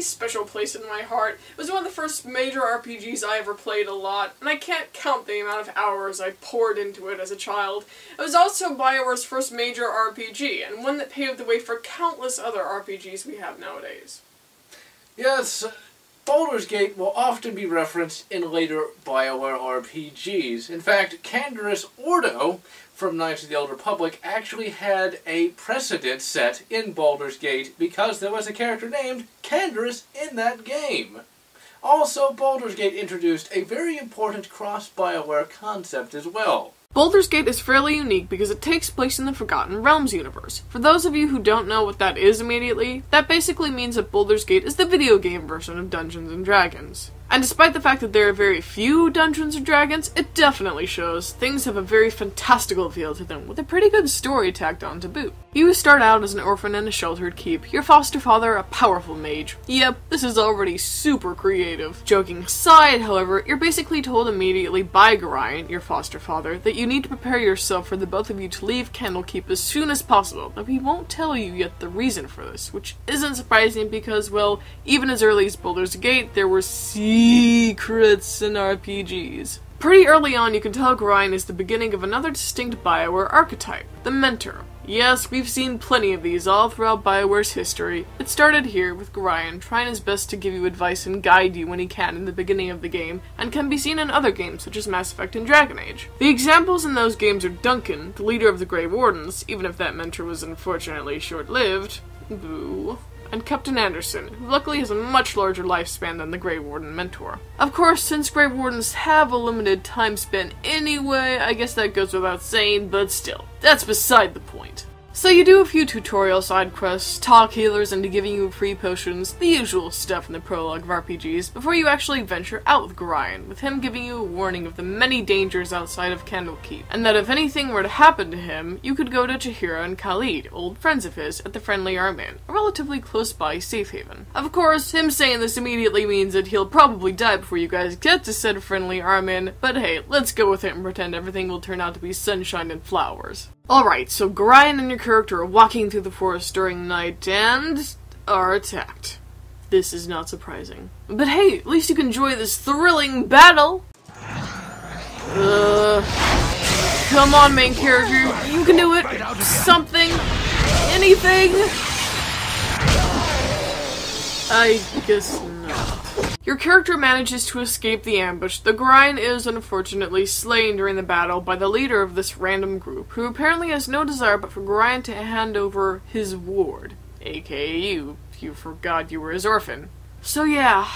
special place in my heart. It was one of the first major RPGs I ever played a lot, and I can't count the amount of hours I poured into it as a child. It was also Bioware's first major RPG, and one that paved the way for countless other RPGs we have nowadays. Yes, Baldur's Gate will often be referenced in later Bioware RPGs. In fact, Canderous Ordo from Knights of the Old Republic actually had a precedent set in Baldur's Gate because there was a character named Canderous in that game. Also, Baldur's Gate introduced a very important cross-Bioware concept as well. Baldur's Gate is fairly unique because it takes place in the Forgotten Realms universe. For those of you who don't know what that is immediately, that basically means that Baldur's Gate is the video game version of Dungeons & Dragons. And despite the fact that there are very few Dungeons & Dragons, it definitely shows things have a very fantastical feel to them, with a pretty good story tacked on to boot. You start out as an orphan in a sheltered keep, your foster father a powerful mage. Yep, this is already super creative. Joking aside, however, you're basically told immediately by Gorion, your foster father, that you need to prepare yourself for the both of you to leave Candlekeep as soon as possible, but he won't tell you yet the reason for this, which isn't surprising because, well, even as early as Baldur's Gate, there were secrets in RPGs. Pretty early on, you can tell Gorion is the beginning of another distinct Bioware archetype, the Mentor. Yes, we've seen plenty of these all throughout Bioware's history. It started here with Gorion trying his best to give you advice and guide you when he can in the beginning of the game, and can be seen in other games such as Mass Effect and Dragon Age. The examples in those games are Duncan, the leader of the Grey Wardens, even if that mentor was unfortunately short-lived. Boo. And Captain Anderson, who luckily has a much larger lifespan than the Grey Warden mentor. Of course, since Grey Wardens have a limited time span anyway, I guess that goes without saying, but still, that's beside the point. So you do a few tutorial side quests, talk healers into giving you free potions, the usual stuff in the prologue of RPGs, before you actually venture out with Gorion, with him giving you a warning of the many dangers outside of Candlekeep, and that if anything were to happen to him, you could go to Chihira and Khalid, old friends of his, at the Friendly Arm Inn, a relatively close-by safe haven. Of course, him saying this immediately means that he'll probably die before you guys get to said Friendly Arm Inn, but hey, let's go with it and pretend everything will turn out to be sunshine and flowers. Alright, so Gorion and your character are walking through the forest during night and are attacked. This is not surprising. But hey, at least you can enjoy this thrilling battle! Come on, main character, you can do it! Something! Anything! I guess not. Your character manages to escape the ambush, though Gorion is unfortunately slain during the battle by the leader of this random group, who apparently has no desire but for Gorion to hand over his ward, aka you, if you forgot you were his orphan. So yeah,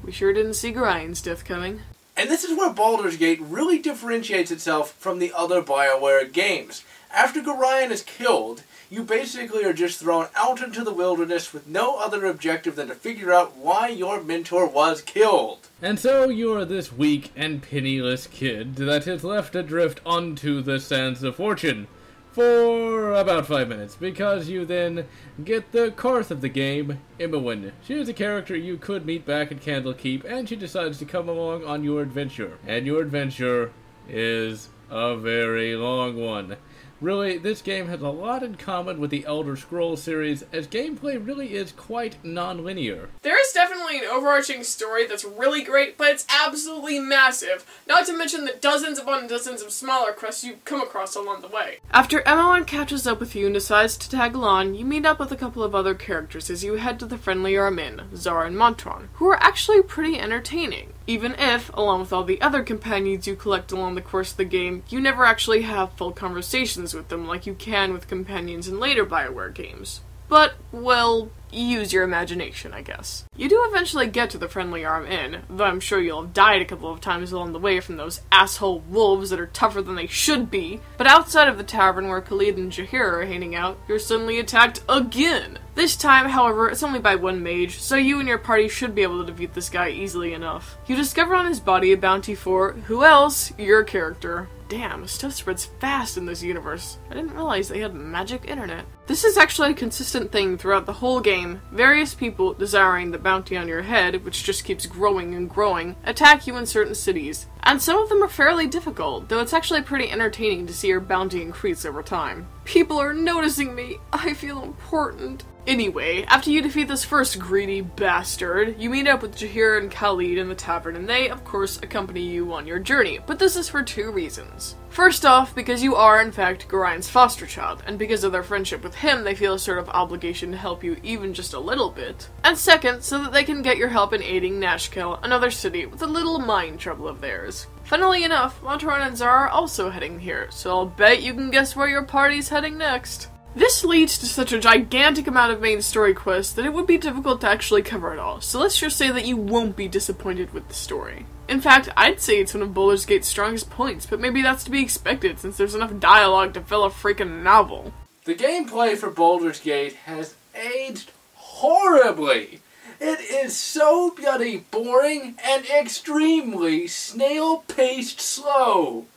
we sure didn't see Gorion's death coming. And this is where Baldur's Gate really differentiates itself from the other Bioware games. After Gorion is killed, you basically are just thrown out into the wilderness with no other objective than to figure out why your mentor was killed. And so you are this weak and penniless kid that is left adrift onto the sands of fortune for about 5 minutes, because you then get the Karth of the game, Imowen. She is a character you could meet back at Candlekeep, and she decides to come along on your adventure. And your adventure is a very long one. Really, this game has a lot in common with the Elder Scrolls series, as gameplay really is quite non-linear. There is definitely an overarching story that's really great, but it's absolutely massive, not to mention the dozens upon dozens of smaller quests you come across along the way. After Imowen catches up with you and decides to tag along, you meet up with a couple of other characters as you head to the Friendly Arm Inn, Zara and Montron, who are actually pretty entertaining. Even if, along with all the other companions you collect along the course of the game, you never actually have full conversations with them like you can with companions in later Bioware games. But, well, use your imagination, I guess. You do eventually get to the Friendly Arm Inn, though I'm sure you'll have died a couple of times along the way from those asshole wolves that are tougher than they should be. But outside of the tavern where Khalid and Jahira are hanging out, you're suddenly attacked again! This time, however, it's only by one mage, so you and your party should be able to defeat this guy easily enough. You discover on his body a bounty for, who else? Your character. Damn, stuff spreads fast in this universe. I didn't realize they had magic internet. This is actually a consistent thing throughout the whole game. Various people desiring the bounty on your head, which just keeps growing and growing, attack you in certain cities. And some of them are fairly difficult, though it's actually pretty entertaining to see your bounty increase over time. People are noticing me. I feel important. Anyway, after you defeat this first greedy bastard, you meet up with Jahir and Khalid in the tavern, and they, of course, accompany you on your journey, but this is for 2 reasons. First off, because you are, in fact, Gorian's foster child, and because of their friendship with him, they feel a sort of obligation to help you even just a little bit. And second, so that they can get your help in aiding Nashkel, another city with a little mind trouble of theirs. Funnily enough, Montaran and Zara are also heading here, so I'll bet you can guess where your party's heading next. This leads to such a gigantic amount of main story quests that it would be difficult to actually cover it all, so let's just say that you won't be disappointed with the story. In fact, I'd say it's one of Baldur's Gate's strongest points, but maybe that's to be expected since there's enough dialogue to fill a freaking novel. The gameplay for Baldur's Gate has aged horribly. It is so bloody boring and extremely snail-paced slow.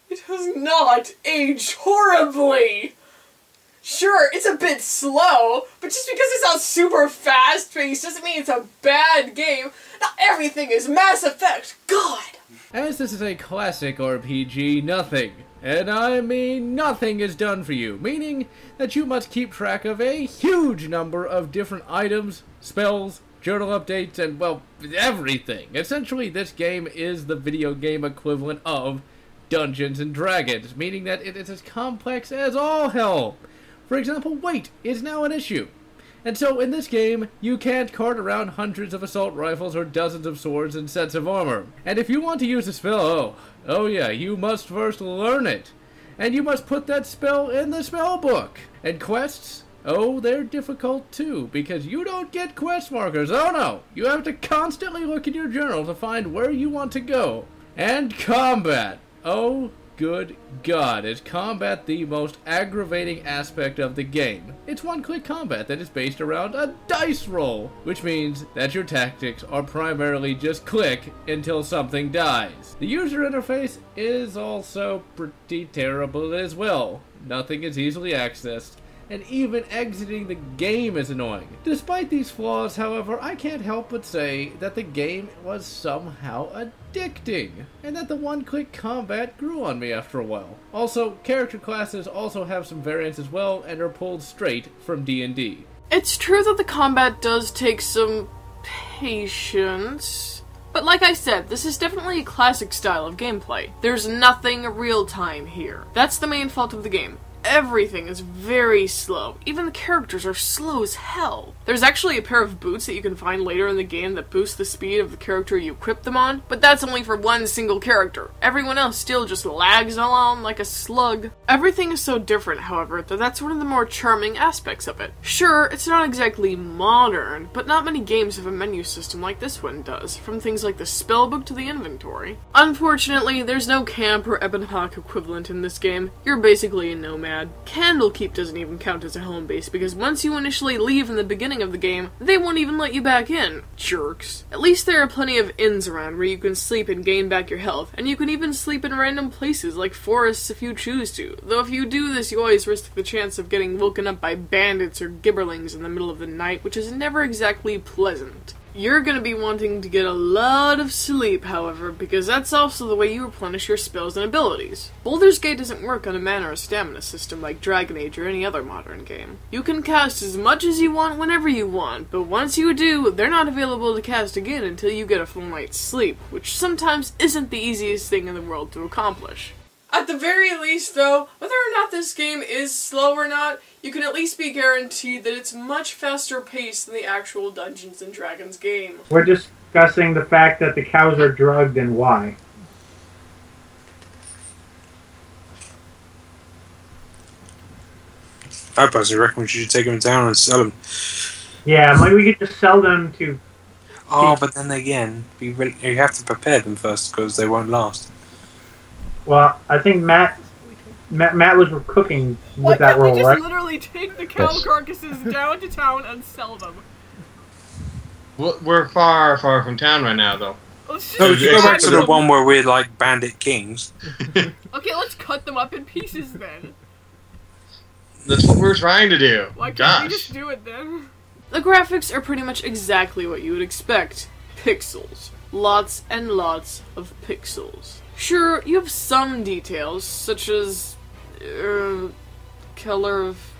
It has not aged horribly! Sure, it's a bit slow, but just because it's not super fast-paced doesn't mean it's a bad game. Not everything is Mass Effect, God! As this is a classic RPG, nothing, and I mean nothing, is done for you, meaning that you must keep track of a huge number of different items, spells, journal updates, and, well, everything. Essentially, this game is the video game equivalent of Dungeons and Dragons, meaning that it is as complex as all hell. For example, weight is now an issue. And so in this game, you can't cart around hundreds of assault rifles or dozens of swords and sets of armor. And if you want to use a spell, oh yeah, you must first learn it. And you must put that spell in the spell book. And quests, oh, they're difficult too, because you don't get quest markers, oh no! You have to constantly look in your journal to find where you want to go. And combat. Oh, good God, is combat the most aggravating aspect of the game? It's one-click combat that is based around a dice roll, which means that your tactics are primarily just click until something dies. The user interface is also pretty terrible as well. Nothing is easily accessed, and even exiting the game is annoying. Despite these flaws, however, I can't help but say that the game was somehow addicting, and that the one-click combat grew on me after a while. Also, character classes also have some variants as well, and are pulled straight from D&D. It's true that the combat does take some patience, but like I said, this is definitely a classic style of gameplay. There's nothing real-time here. That's the main fault of the game. Everything is very slow. Even the characters are slow as hell. There's actually a pair of boots that you can find later in the game that boost the speed of the character you equip them on, but that's only for one single character. Everyone else still just lags along like a slug. Everything is so different, however, that that's one of the more charming aspects of it. Sure, it's not exactly modern, but not many games have a menu system like this one does, from things like the spellbook to the inventory. Unfortunately, there's no camp or Ebonhawk equivalent in this game. You're basically a nomad. Candlekeep doesn't even count as a home base, because once you initially leave in the beginning of the game, they won't even let you back in. Jerks. At least there are plenty of inns around where you can sleep and gain back your health, and you can even sleep in random places like forests if you choose to, though if you do this you always risk the chance of getting woken up by bandits or gibberlings in the middle of the night, which is never exactly pleasant. You're gonna be wanting to get a lot of sleep, however, because that's also the way you replenish your spells and abilities. Baldur's Gate doesn't work on a mana or stamina system like Dragon Age or any other modern game. You can cast as much as you want whenever you want, but once you do, they're not available to cast again until you get a full night's sleep, which sometimes isn't the easiest thing in the world to accomplish. At the very least, though, whether or not this game is slow or not, you can at least be guaranteed that it's much faster paced than the actual Dungeons and Dragons game. We're discussing the fact that the cows are drugged and why. I personally reckon we should take them down and sell them. Yeah, maybe we could just sell them to... Oh, but then again, you have to prepare them first because they won't last. Well, I think Matt was cooking with that role, right? Why can't we just literally take the cow carcasses down to town and sell them? Well, we're far from town right now, though. No, you go back to the one where we're like bandit kings. Okay, let's cut them up in pieces then. That's what we're trying to do. Why can't Gosh. we just do it then? The graphics are pretty much exactly what you would expect. Pixels. Lots and lots of pixels. Sure, you have some details, such as color of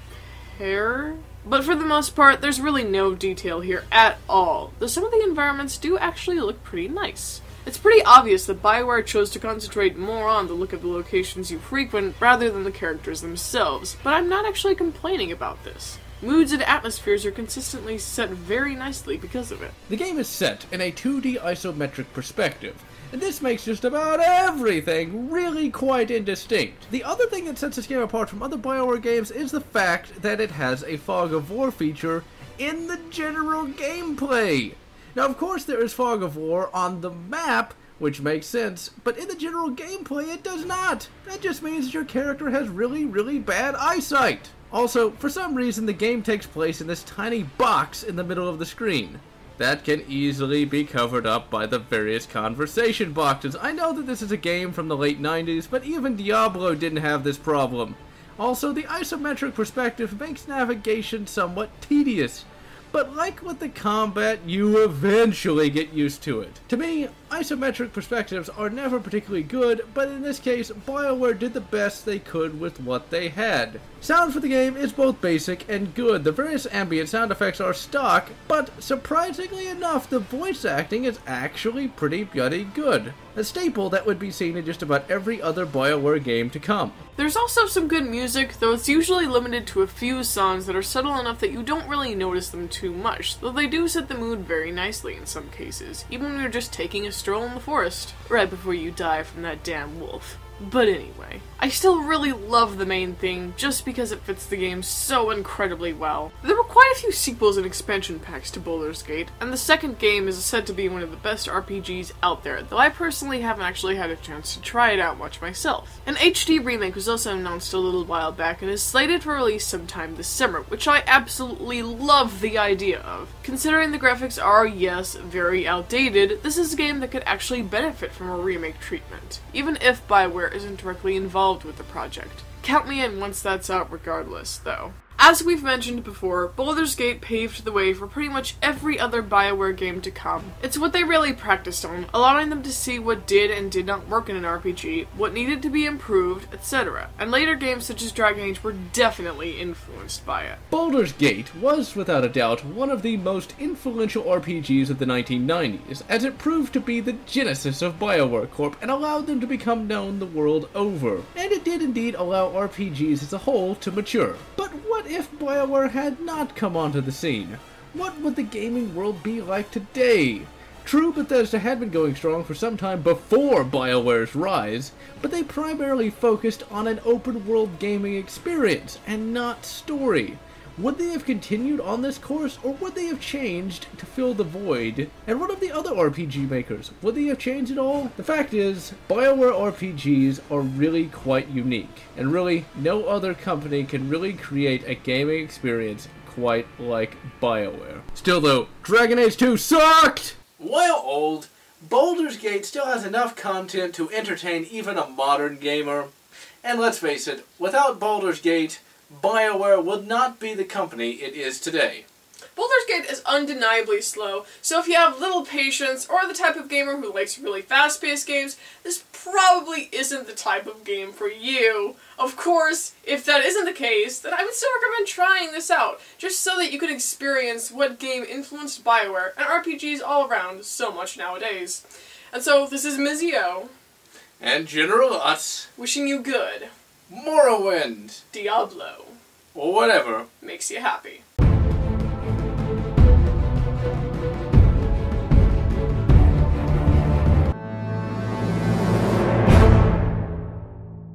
hair? But for the most part, there's really no detail here at all, though some of the environments do actually look pretty nice. It's pretty obvious that Bioware chose to concentrate more on the look of the locations you frequent rather than the characters themselves, but I'm not actually complaining about this. Moods and atmospheres are consistently set very nicely because of it. The game is set in a 2D isometric perspective, and this makes just about everything really quite indistinct. The other thing that sets this game apart from other Bioware games is the fact that it has a fog of war feature in the general gameplay. Now, of course, there is fog of war on the map, which makes sense, but in the general gameplay it does not. That just means your character has really, really bad eyesight. Also, for some reason, the game takes place in this tiny box in the middle of the screen. That can easily be covered up by the various conversation boxes. I know that this is a game from the late 90s, but even Diablo didn't have this problem. Also, the isometric perspective makes navigation somewhat tedious. But like with the combat, you eventually get used to it. To me, isometric perspectives are never particularly good, but in this case, Bioware did the best they could with what they had. Sound for the game is both basic and good. The various ambient sound effects are stock, but surprisingly enough, the voice acting is actually pretty bloody good. A staple that would be seen in just about every other Bioware game to come. There's also some good music, though it's usually limited to a few songs that are subtle enough that you don't really notice them too much, though they do set the mood very nicely in some cases, even when you're just taking a stroll in the forest, right before you die from that damn wolf. But anyway, I still really love the main thing, just because it fits the game so incredibly well. There were quite a few sequels and expansion packs to Baldur's Gate, and the second game is said to be one of the best RPGs out there, though I personally haven't actually had a chance to try it out much myself. An HD remake was also announced a little while back and is slated for release sometime this summer, which I absolutely love the idea of. Considering the graphics are, yes, very outdated, this is a game that could actually benefit from a remake treatment, even if Bioware isn't directly involved with the project. Count me in once that's out regardless, though. As we've mentioned before, Baldur's Gate paved the way for pretty much every other Bioware game to come. It's what they really practiced on, allowing them to see what did and did not work in an RPG, what needed to be improved, etc. And later games such as Dragon Age were definitely influenced by it. Baldur's Gate was, without a doubt, one of the most influential RPGs of the 1990s, as it proved to be the genesis of Bioware Corp and allowed them to become known the world over. And it did indeed allow RPGs as a whole to mature. But what if Bioware had not come onto the scene? What would the gaming world be like today? True, Bethesda had been going strong for some time before Bioware's rise, but they primarily focused on an open-world gaming experience, and not story. Would they have continued on this course, or would they have changed to fill the void? And what of the other RPG makers? Would they have changed at all? The fact is, Bioware RPGs are really quite unique, and really, no other company can really create a gaming experience quite like Bioware. Still though, Dragon Age 2 sucked! While old, Baldur's Gate still has enough content to entertain even a modern gamer. And let's face it, without Baldur's Gate, Bioware would not be the company it is today. Baldur's Gate is undeniably slow, so if you have little patience, or the type of gamer who likes really fast-paced games, this probably isn't the type of game for you. Of course, if that isn't the case, then I would still recommend trying this out, just so that you can experience what game influenced Bioware and RPGs all around so much nowadays. And so, this is MizzeeOH And General Lotz, wishing you good. Morrowind, Diablo or whatever makes you happy.